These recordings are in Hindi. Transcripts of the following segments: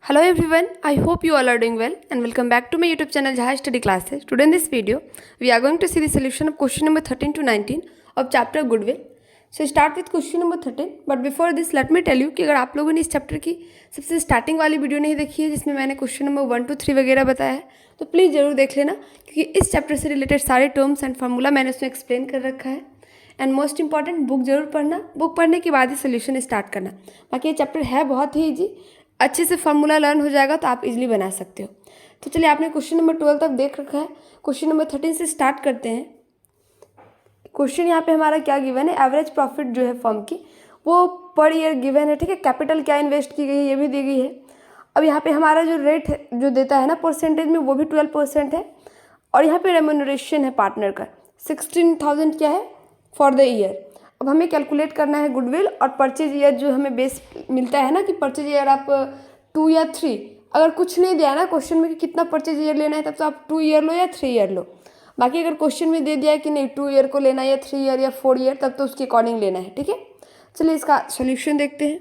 Hello everyone, I hope you all are doing well and welcome back to my YouTube channel Jahaj Study Classes. Today in this video, we are going to see the solution of question number 13 to 19 of chapter Goodwill. So start with question number 13. But before this, let me tell you कि अगर आप लोगों ने इस चैप्टर की सबसे स्टार्टिंग वाली वीडियो नहीं देखी है जिसमें मैंने क्वेश्चन नंबर 1 to 3 वगैरह बताया है तो प्लीज़ ज़रूर देख लेना क्योंकि इस चैप्टर से रिलेटेड सारे टर्म्स एंड फार्मूला मैंने उसमें एक्सप्लेन कर रखा है. एंड मोस्ट इंपॉर्टेंट बुक जरूर पढ़ना, बुक पढ़ने के बाद ही सोल्यूशन स्टार्ट करना. बाकी ये चैप्टर है बहुत ही ईजी, अच्छे से फार्मूला लर्न हो जाएगा तो आप इजीली बना सकते हो. तो चलिए, आपने क्वेश्चन नंबर 12 तक देख रखा है. क्वेश्चन नंबर 13 से स्टार्ट करते हैं. क्वेश्चन यहाँ पे हमारा क्या गिवन है, एवरेज प्रॉफिट जो है फर्म की वो पर ईयर गिवन है. ठीक है, कैपिटल क्या इन्वेस्ट की गई है ये भी दी गई है. अब यहाँ पे हमारा जो रेट जो देता है ना परसेंटेज में वो भी 12% है. और यहाँ पे रेम्यूनरेशन है पार्टनर का 16,000 क्या है फॉर द ईयर. अब हमें कैलकुलेट करना है गुडविल और परचेज ईयर जो हमें बेस मिलता है ना कि परचेज ईयर आप 2 या 3, अगर कुछ नहीं दिया है ना क्वेश्चन में कि कितना परचेज ईयर लेना है तब तो आप 2 ईयर लो या 3 ईयर लो. बाकी अगर क्वेश्चन में दे दिया है कि नहीं 2 ईयर को लेना है या 3 ईयर या 4 ईयर तब तो उसके अकॉर्डिंग लेना है. ठीक है, चलिए इसका सोल्यूशन देखते हैं.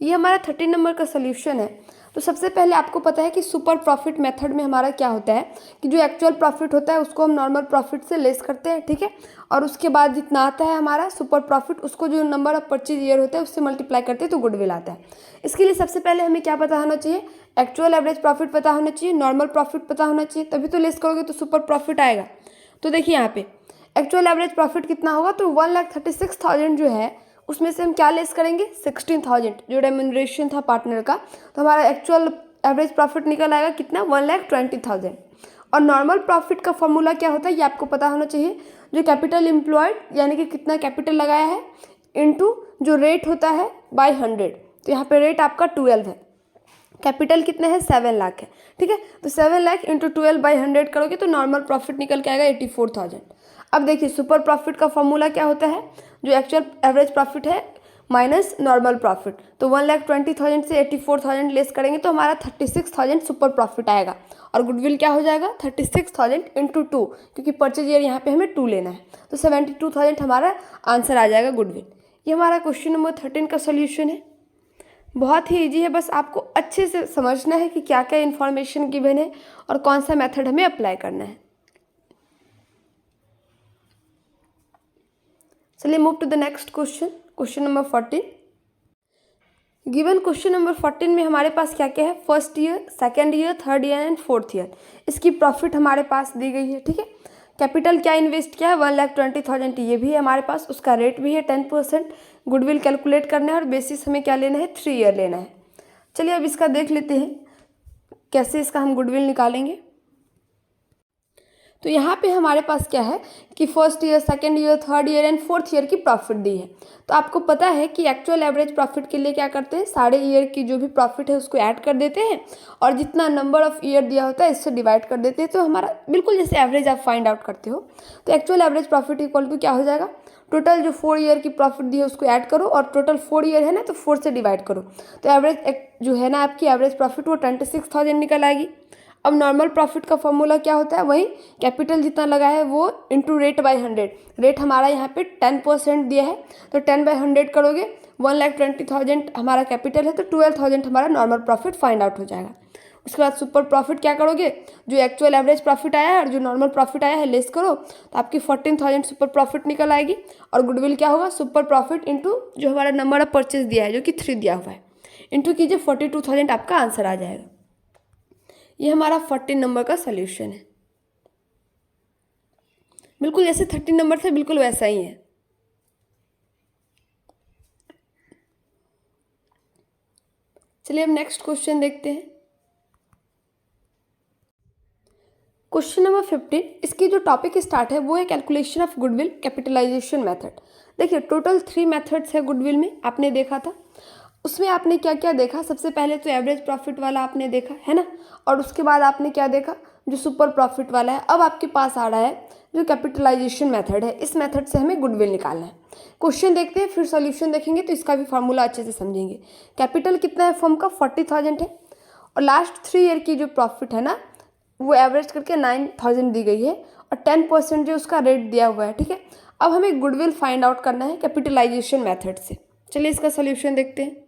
ये हमारा 13 नंबर का सोल्यूशन है. तो सबसे पहले आपको पता है कि सुपर प्रॉफिट मेथड में हमारा क्या होता है कि जो एक्चुअल प्रॉफिट होता है उसको हम नॉर्मल प्रॉफिट से लेस करते हैं. ठीक है, और उसके बाद जितना आता है हमारा सुपर प्रॉफिट उसको जो नंबर ऑफ परचेज ईयर होता है उससे मल्टीप्लाई करते हैं तो गुडविल आता है. इसके लिए सबसे पहले हमें क्या पता होना चाहिए, एक्चुअल एवरेज प्रॉफिट पता होना चाहिए, नॉर्मल प्रॉफिट पता होना चाहिए, तभी तो लेस करोगे तो सुपर प्रॉफिट आएगा. तो देखिए यहाँ पे एक्चुअल एवरेज प्रॉफिट कितना होगा तो 1,36,000 जो है उसमें से हम क्या लेस करेंगे 16,000 जो रेम्यूनरेशन था पार्टनर का. तो हमारा एक्चुअल एवरेज प्रॉफिट निकल आएगा कितना 1,20,000. और नॉर्मल प्रॉफिट का फॉर्मूला क्या होता है ये आपको पता होना चाहिए, जो कैपिटल एम्प्लॉयड यानी कि कितना कैपिटल लगाया है इनटू जो रेट होता है बाय 100. तो यहाँ पे रेट आपका 12 है, कैपिटल कितना है 7 लाख है. ठीक है, तो 7 लाख इंटू 12 बाई 100 करोगे तो नॉर्मल प्रॉफिट निकल के आएगा 84,000. अब देखिए सुपर प्रॉफिट का फॉर्मूला क्या होता है, जो एक्चुअल एवरेज प्रॉफिट है माइनस नॉर्मल प्रॉफिट. तो 1,20,000 से 84,000 लेस करेंगे तो हमारा 36,000 सुपर प्रॉफिट आएगा. और गुडविल क्या हो जाएगा 36,000 इंटू 2 क्योंकि परचेज ईयर यहाँ पे हमें 2 लेना है तो 72,000 हमारा आंसर आ जाएगा गुडविल. ये हमारा क्वेश्चन नंबर 13 का सोल्यूशन है. बहुत ही ईजी है, बस आपको अच्छे से समझना है कि क्या क्या इन्फॉर्मेशन गिवन है और कौन सा मेथड हमें अप्लाई करना है. चलिए move to the next question, question number 14. Given question number 14 में हमारे पास क्या क्या है, first year, second year, third year and fourth year. इसकी प्रॉफिट हमारे पास दी गई है. ठीक है, कैपिटल क्या इन्वेस्ट किया है 1,20,000 ये भी है हमारे पास, उसका रेट भी है 10%. गुडविल कैलकुलेट करना है और बेसिस हमें क्या लेना है 3 ईयर लेना है. चलिए अब इसका देख लेते हैं कैसे इसका हम गुडविल निकालेंगे. तो यहाँ पे हमारे पास क्या है कि first year, second year, third year and fourth year की प्रॉफिट दी है. तो आपको पता है कि एक्चुअल एवरेज प्रॉफिट के लिए क्या करते हैं, सारे ईयर की जो भी प्रॉफिट है उसको ऐड कर देते हैं और जितना नंबर ऑफ ईयर दिया होता है इससे डिवाइड कर देते हैं. तो हमारा बिल्कुल जैसे एवरेज आप फाइंड आउट करते हो. तो actual average profit equal to क्या हो जाएगा, टोटल जो 4 ईयर की प्रॉफिट दी है उसको ऐड करो और टोटल 4 ईयर है ना तो 4 से डिवाइड करो. तो एवरेज जो है ना आपकी एवरेज प्रॉफिट वो 26,000 निकल आएगी. अब नॉर्मल प्रॉफिट का फॉर्मूला क्या होता है, वही कैपिटल जितना लगा है वो इंटू रेट बाई 100. रेट हमारा यहाँ पे 10% दिया है तो 10 बाई 100 करोगे 1,20,000 हमारा कैपिटल है तो 12,000 हमारा नॉर्मल प्रॉफिट फाइंड आउट हो जाएगा. उसके बाद सुपर प्रॉफिट क्या करोगे, जो एक्चुअल एवरेज प्रॉफिट आया है और जो नॉर्मल प्रॉफिट आया है लेस करो तो आपकी 14,000 सुपर प्रॉफिट निकल आएगी. और गुडविल क्या होगा सुपर प्रॉफिट इंटू जो हमारा नंबर ऑफ परचेज दिया है जो कि 3 दिया हुआ है इंटू कीजिए 42,000 आपका आंसर आ जाएगा. ये हमारा 14 नंबर का सोल्यूशन है. बिल्कुल जैसे 13 नंबर थे बिल्कुल वैसा ही है. चलिए अब नेक्स्ट क्वेश्चन देखते हैं. क्वेश्चन नंबर 15, इसकी जो टॉपिक स्टार्ट है वो है calculation of goodwill capitalization method. देखिए टोटल 3 मेथड्स है गुडविल में, आपने देखा था. उसमें आपने क्या क्या देखा, सबसे पहले तो एवरेज प्रॉफिट वाला आपने देखा है ना, और उसके बाद आपने क्या देखा जो सुपर प्रॉफिट वाला है. अब आपके पास आ रहा है जो कैपिटलाइजेशन मेथड है, इस मेथड से हमें गुडविल निकालना है. क्वेश्चन देखते हैं फिर सॉल्यूशन देखेंगे तो इसका भी फार्मूला अच्छे से समझेंगे. कैपिटल कितना है फर्म का 40,000 है और लास्ट 3 ईयर की जो प्रॉफिट है ना वो एवरेज करके 9,000 दी गई है और 10% जो उसका रेट दिया हुआ है. ठीक है, अब हमें गुडविल फाइंड आउट करना है कैपिटलाइजेशन मेथड से. चलिए इसका सोल्यूशन देखते हैं.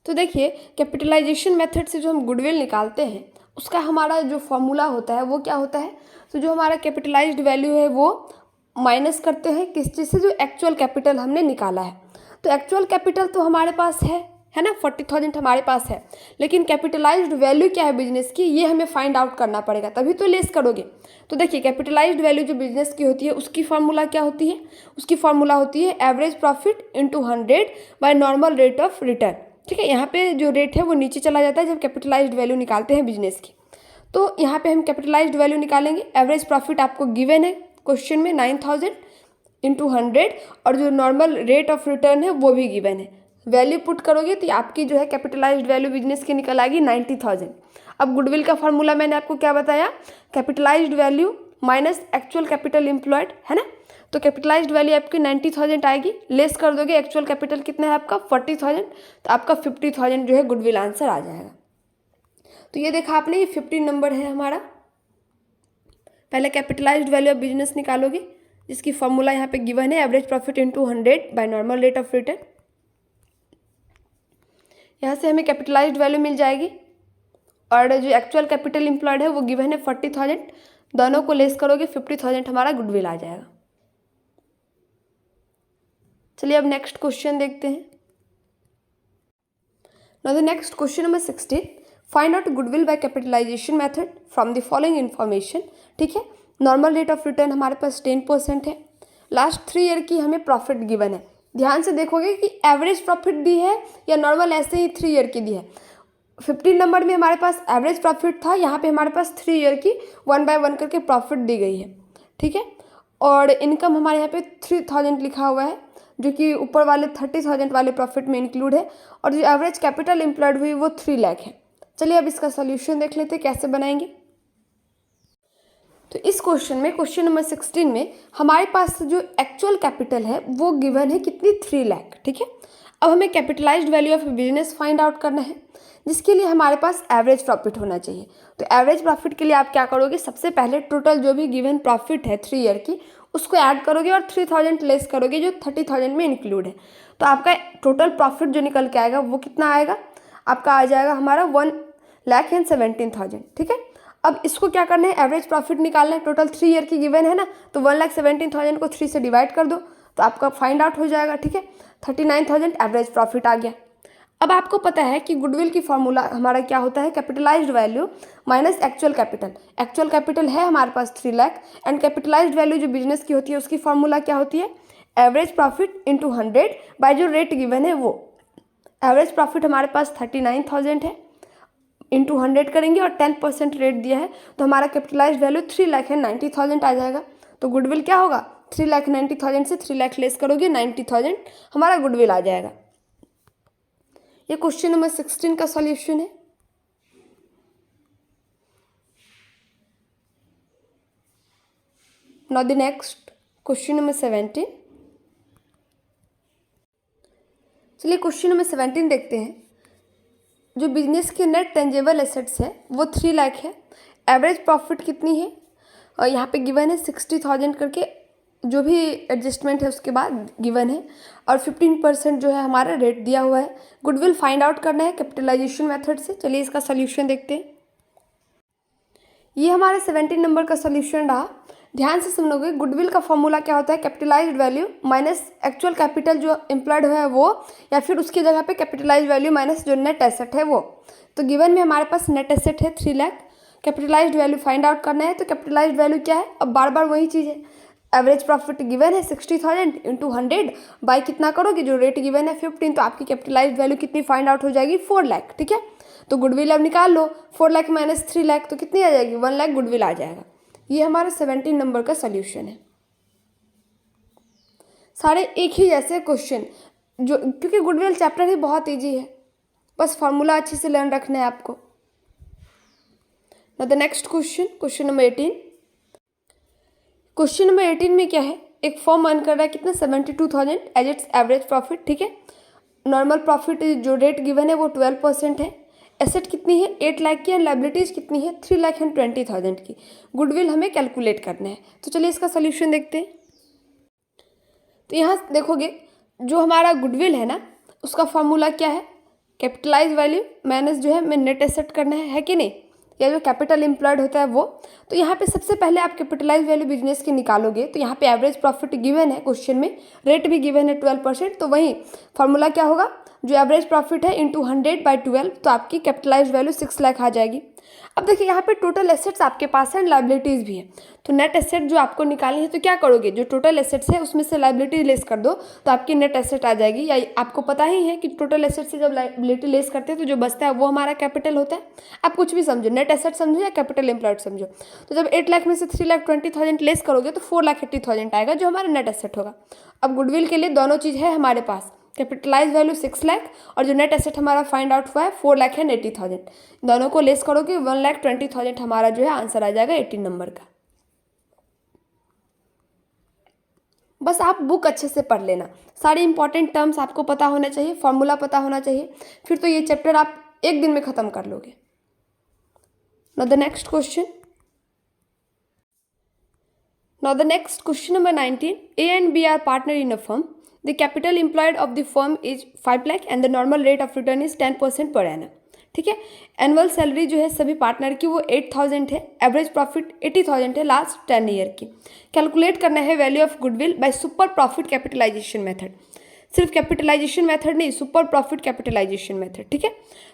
तो देखिए कैपिटलाइजेशन मेथड से जो हम गुडविल निकालते हैं उसका हमारा जो फॉर्मूला होता है वो क्या होता है, तो जो हमारा कैपिटलाइज्ड वैल्यू है वो माइनस करते हैं किस चीज़ से, जो एक्चुअल कैपिटल हमने निकाला है। तो एक्चुअल कैपिटल तो हमारे पास है ना 40,000 हमारे पास है, लेकिन कैपिटलाइज्ड वैल्यू क्या है बिजनेस की, ये हमें फाइंड आउट करना पड़ेगा, तभी तो लेस करोगे। तो देखिए कैपिटलाइज्ड वैल्यू जो बिजनेस की होती है उसकी फार्मूला क्या होती है, उसकी फार्मूला होती है average profit into 100 by normal rate of return. ठीक है, यहाँ पे जो रेट है वो नीचे चला जाता है जब कैपिटलाइज्ड वैल्यू निकालते हैं बिजनेस की। तो यहाँ पे हम कैपिटलाइज्ड वैल्यू निकालेंगे, एवरेज प्रॉफिट आपको गिवन है क्वेश्चन में 9,000 इंटू 100, और जो नॉर्मल रेट ऑफ रिटर्न है वो भी गिवन है। वैल्यू पुट करोगे तो आपकी जो है कैपिटलाइज्ड वैल्यू बिजनेस की निकल आएगी 90,000। अब गुडविल का फॉर्मूला मैंने आपको क्या बताया, capitalised value minus actual capital employed, है ना। तो कैपिटलाइज्ड वैल्यू आपकी 90,000 आएगी, लेस कर दोगे एक्चुअल कैपिटल कितना है आपका 40,000, तो आपका 50,000 जो है गुडविल आंसर आ जाएगा। तो ये देखा आपने, ये 15 नंबर है हमारा। पहले कैपिटलाइज्ड वैल्यू ऑफ बिजनेस निकालोगे जिसकी फॉर्मूला यहाँ पे गिवन है average profit into 100 by normal rate of return. यहाँ से हमें कैपिटलाइज्ड वैल्यू मिल जाएगी और जो एक्चुअल कैपिटल एम्प्लॉयड है वो गिवन है 40,000, दोनों को लेस करोगे 50,000 हमारा गुडविल आ जाएगा। चलिए अब नेक्स्ट क्वेश्चन देखते हैं। Now the next question number 16, find out goodwill by capitalization method from the following information. ठीक है, नॉर्मल रेट ऑफ रिटर्न हमारे पास 10% है, लास्ट 3 ईयर की हमें प्रॉफिट गिवन है। ध्यान से देखोगे कि एवरेज प्रॉफिट दी है या नॉर्मल ऐसे ही 3 ईयर की दी है। 15 नंबर में हमारे पास एवरेज प्रॉफिट था, यहाँ पे हमारे पास 3 ईयर की 1 बाय 1 करके प्रॉफिट दी गई है। ठीक है, और इनकम हमारे यहाँ पे 3,000 लिखा हुआ है जो कि ऊपर वाले 30,000 वाले प्रॉफिट में इंक्लूड है, और जो एवरेज कैपिटल एम्प्लॉयड हुई वो 3 लाख है। चलिए अब इसका सोल्यूशन देख लेते हैं कैसे बनाएंगे। तो इस क्वेश्चन में, क्वेश्चन नंबर 16 में हमारे पास जो एक्चुअल कैपिटल है वो गिवन है कितनी 3 लाख। ठीक है, अब हमें capitalised value of business find out करना है, जिसके लिए हमारे पास एवरेज प्रॉफिट होना चाहिए। तो एवरेज प्रॉफिट के लिए आप क्या करोगे, सबसे पहले टोटल जो भी गिवन प्रॉफिट है 3 ईयर की उसको ऐड करोगे और 3,000 लेस करोगे जो 30,000 में इंक्लूड है। तो आपका टोटल प्रॉफिट जो निकल के आएगा वो कितना आएगा, आपका आ जाएगा हमारा 1,17,000। ठीक है, अब इसको क्या करना है, एवरेज प्रॉफिट निकालना है, टोटल 3 ईयर की गिवन है ना, तो 1,17,000 को 3 से डिवाइड कर दो तो आपका फाइंड आउट हो जाएगा। ठीक है, 39,000 एवरेज प्रॉफिट आ गया। अब आपको पता है कि गुडविल की फॉर्मूला हमारा क्या होता है, capitalised value minus actual capital. Actual capital है हमारे पास 3 लाख, एंड कैपिटलाइज्ड वैल्यू जो बिजनेस की होती है उसकी फॉर्मूला क्या होती है, एवरेज प्रॉफिट इंटू 100 बाय जो रेट गिवन है वो। एवरेज प्रॉफिट हमारे पास 39,000 है, इंटू 100 करेंगे और 10% रेट दिया है, तो हमारा कैपिटलाइज्ड वैल्यू 3 लाख है, 90,000 आ जाएगा। तो गुडविल क्या होगा, 3,90,000 से 3 लाख लेस करोगे 90,000 हमारा गुडविल आ जाएगा। ये क्वेश्चन नंबर 16 का सॉल्यूशन है। Now the next question number 17। चलिए क्वेश्चन नंबर 17 देखते हैं। जो बिजनेस के नेट टेंजेबल एसेट्स है वो 3 लाख है, एवरेज प्रॉफिट कितनी है, और यहाँ पे गिवन है 60,000 करके, जो भी एडजस्टमेंट है उसके बाद गिवन है, और 15% जो है हमारा रेट दिया हुआ है। गुडविल फाइंड आउट करना है कैपिटलाइजेशन मेथड से। चलिए इसका सोल्यूशन देखते हैं। ये हमारे 17 नंबर का सोल्यूशन रहा। ध्यान से सुनोगे, गुडविल का फॉर्मूला क्या होता है, capitalised value minus actual capital जो एम्प्लॉयड हुआ है वो, या फिर उसकी जगह पे कैपिटलाइज्ड वैल्यू माइनस जो नेट एसेट है वो। तो गिवन में हमारे पास नेट एसेट है 3 lakh, capitalised value find out करना है। तो कैपिटलाइज्ड वैल्यू क्या है, अब बार बार वही चीज़ है, एवरेज प्रॉफिट गिवन है 60,000 इंटू 100 बाई कितना करोगे, जो रेट गिवन है 15, तो आपकी कैपिटलाइज्ड वैल्यू कितनी फाइंड आउट हो जाएगी 4 लाख। ठीक है, तो गुडविल अब निकाल लो, 4 लाख माइनस 3 लाख तो कितनी आ जाएगी, 1 लाख गुडविल आ जाएगा। ये हमारा 17 नंबर का सोल्यूशन है। सारे एक ही जैसे क्वेश्चन, जो क्योंकि गुडविल चैप्टर ही बहुत ईजी है, बस फॉर्मूला अच्छे से लर्न रखना है आपको। Now the next question, question number 18। Question number 18 में क्या है, एक फर्म अर्न कर रहा है कितना 72,000 एज इट्स एवरेज प्रॉफिट। ठीक है, नॉर्मल प्रॉफिट जो रेट गिवन है वो 12% है, एसेट कितनी है 8 लाख की, एंड लाइबिलिटीज कितनी है 3,20,000 की। गुडविल हमें कैलकुलेट करना है। तो चलिए इसका सोल्यूशन देखते हैं। तो यहाँ देखोगे जो हमारा गुडविल है ना, उसका फॉर्मूला क्या है, कैपिटलाइज वैल्यू माइनस जो है मैं नेट एसेट करना है कि नहीं, या जो कैपिटल एम्प्लॉयड होता है वो। तो यहाँ पे सबसे पहले आप कैपिटलाइज वैल्यू बिजनेस की निकालोगे, तो यहाँ पे एवरेज प्रॉफिट गिवन है क्वेश्चन में, रेट भी गिवन है 12%, तो वही फॉर्मूला क्या होगा, जो एवरेज प्रॉफिट है इंटू 100/12, तो आपकी कैपिटलाइज वैल्यू 6 लाख आ जाएगी। अब देखिए यहाँ पे टोटल एसेट्स आपके पास है, लाइबिलिटीज़ भी है, तो नेट एसेट जो आपको निकालनी है तो क्या करोगे, जो टोटल एसेट्स है उसमें से लाइबिलिटी लेस कर दो तो आपकी नेट एसेट आ जाएगी। या आपको पता ही है कि टोटल एसेट से जब लाइबिलिटी लेस करते हैं तो जो बचता है वो हमारा कैपिटल होता है। आप कुछ भी समझो, नेट एसेट समझो या कैपिटल एम्प्लॉयड समझो। तो जब 8 लाख में से 3,20,000 लेस करोगे तो 4,80,000 आएगा जो हमारा नेट एसेट होगा। अब गुडविल के लिए दोनों चीज़ है हमारे पास, कैपिटलाइज वैल्यू 6 लाख और जो नेट एसेट हमारा फाइंड आउट हुआ है 4,80,000, दोनों को लेस करोगे 1,20,000 हमारा जो है आंसर आ जाएगा 18 नंबर का। बस आप बुक अच्छे से पढ़ लेना, सारे इंपॉर्टेंट टर्म्स आपको पता होना चाहिए, फॉर्मूला पता होना चाहिए, फिर तो ये चैप्टर आप एक दिन में ख़त्म कर लोगे। Now the next question, number 19, A and B are partner in a firm. The capital employed of the firm is 5 lakh and the normal rate of return is 10% per annum. ठीक है, एनुअल सैलरी जो है सभी पार्टनर की वो 8,000 है, एवरेज प्रॉफिट 80,000 है लास्ट 10 ईयर की। कैलकुलेट करना है value of goodwill by super profit capitalization method, सिर्फ कैपिटलाइजेशन मेथड नहीं, सुपर प्रॉफिट कैपिटलाइजेशन मेथड। ठीक है,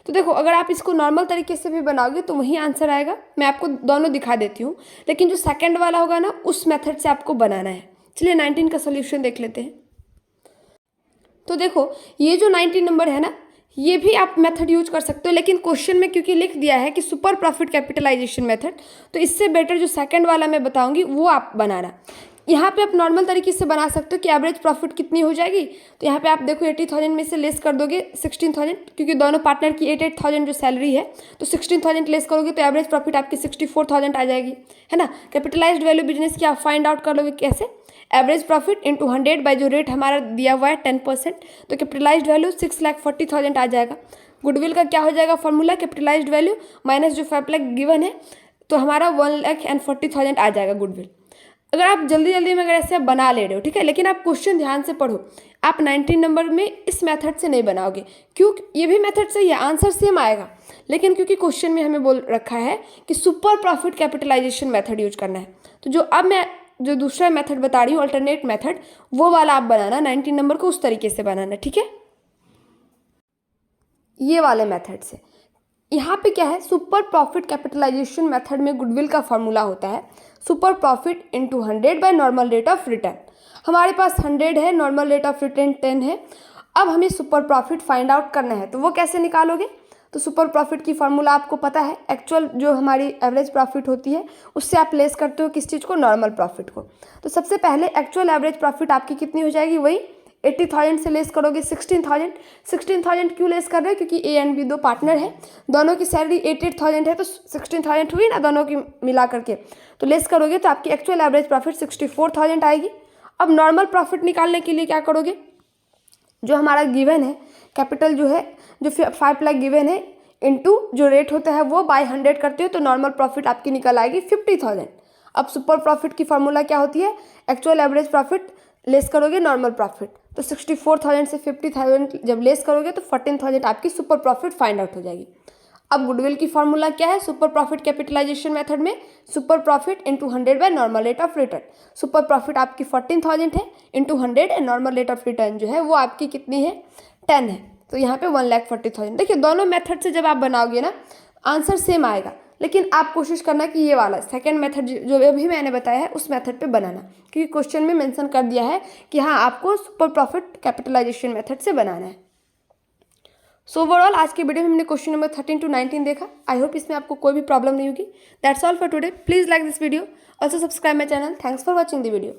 तो देखो अगर आप इसको नॉर्मल तरीके से भी बनाओगे तो वही आंसर आएगा। मैं आपको दोनों दिखा देती हूँ, लेकिन जो सेकंड वाला होगा ना उस मेथड से आपको बनाना है। चलिए 19 का सोल्यूशन देख लेते हैं। तो देखो ये जो 19 नंबर है ना, ये भी आप मेथड यूज कर सकते हो, लेकिन क्वेश्चन में क्योंकि लिख दिया है कि सुपर प्रॉफिट कैपिटलाइजेशन मेथड, तो इससे बेटर जो सेकंड वाला मैं बताऊंगी वो आप बनाना। यहाँ पे आप नॉर्मल तरीके से बना सकते हो कि एवरेज प्रॉफिट कितनी हो जाएगी, तो यहाँ पे आप देखो 80,000 में से लेस कर दोगे 16,000, क्योंकि दोनों पार्टनर की 8,000 जो सैलरी है, तो 16,000 लेस करोगे तो एवरेज प्रॉफिट आपकी 64,000 आ जाएगी, है ना। कैपिटलाइज्ड वैल्यू बिजनेस की आप फाइंड आउट कर लोगे कैसे, एवरेज प्रॉफिट इंटू 100 बाई जो रेट हमारा दिया हुआ है 10%, तो कैपिटलाइज्ड वैल्यू 6,40,000 आ जाएगा। गुडविल का क्या हो जाएगा फॉर्मूला, कैपिटलाइज्ड वैल्यू माइनस जो 5 लाख गिवन है, तो हमारा 1,40,000 आ जाएगा गुडविल। अगर आप जल्दी जल्दी में अगर ऐसे आप बना ले रहे हो, ठीक है, लेकिन आप क्वेश्चन ध्यान से पढ़ो। आप 19 नंबर में इस मेथड से नहीं बनाओगे, क्यों, ये भी मेथड सही है, आंसर सेम आएगा, लेकिन क्योंकि क्वेश्चन में हमें बोल रखा है कि super profit capitalization method use करना है, तो जो अब मैं जो दूसरा मेथड बता रही हूँ अल्टरनेट मेथड, वो वाला आप बनाना, 19 नंबर को उस तरीके से बनाना। ठीक है, ये वाले मेथड से। यहाँ पे क्या है, सुपर प्रॉफिट कैपिटलाइजेशन मेथड में गुडविल का फॉर्मूला होता है super profit into 100 by normal rate of return. हमारे पास 100 है, नॉर्मल रेट ऑफ रिटर्न 10 है। अब हमें सुपर प्रॉफिट फाइंड आउट करना है, तो वो कैसे निकालोगे, तो सुपर प्रॉफिट की फॉर्मूला आपको पता है, एक्चुअल जो हमारी एवरेज प्रॉफिट होती है उससे आप लेस करते हो किस चीज़ को, नॉर्मल प्रॉफिट को। तो सबसे पहले एक्चुअल एवरेज प्रॉफिट आपकी कितनी हो जाएगी, वही 80,000 से लेस करोगे 16,000। 16,000 क्यों लेस कर रहे हैं, क्योंकि ए एंड बी दो पार्टनर है, दोनों की सैलरी 8,000 है, तो 16,000 हुई ना दोनों की मिला करके, तो लेस करोगे तो आपकी एक्चुअल एवरेज प्रॉफिट 64,000 आएगी। अब नॉर्मल प्रॉफिट निकालने के लिए क्या करोगे, जो हमारा गिवन है कैपिटल जो है, जो 5 लाख गिवन है, इनटू जो रेट होता है वो बाय 100 करते हो, तो नॉर्मल प्रॉफिट आपकी निकल आएगी 50,000। अब सुपर प्रॉफिट की फॉर्मूला क्या होती है, एक्चुअल एवरेज प्रॉफिट लेस करोगे नॉर्मल प्रॉफिट, तो 64,000 से 50,000 जब लेस करोगे तो 14,000 आपकी सुपर प्रॉफिट फाइंड आउट हो जाएगी। अब गुडविल की फॉर्मूला क्या है, सुपर प्रॉफिट कैपिटलाइजेशन मेथड में super profit into 100 by normal rate of return. Super profit आपकी 14,000 है, into 100 and normal rate of return जो है वो आपकी कितनी है, 10 है, तो यहाँ पे 1,40,000। देखिए दोनों मेथड से जब आप बनाओगे ना आंसर सेम आएगा, लेकिन आप कोशिश करना कि ये वाला सेकंड मेथड जो अभी मैंने बताया है उस मेथड पे बनाना, क्योंकि क्वेश्चन में मेंशन कर दिया है कि हाँ आपको सुपर प्रॉफिट कैपिटलाइजेशन मेथड से बनाना है। सो ओवरऑल आज की वीडियो में हमने क्वेश्चन नंबर 13 to 19 देखा। आई होप इसमें आपको कोई भी प्रॉब्लम नहीं होगी। That's all for today. Please like this video, also subscribe my channel. Thanks for watching the video.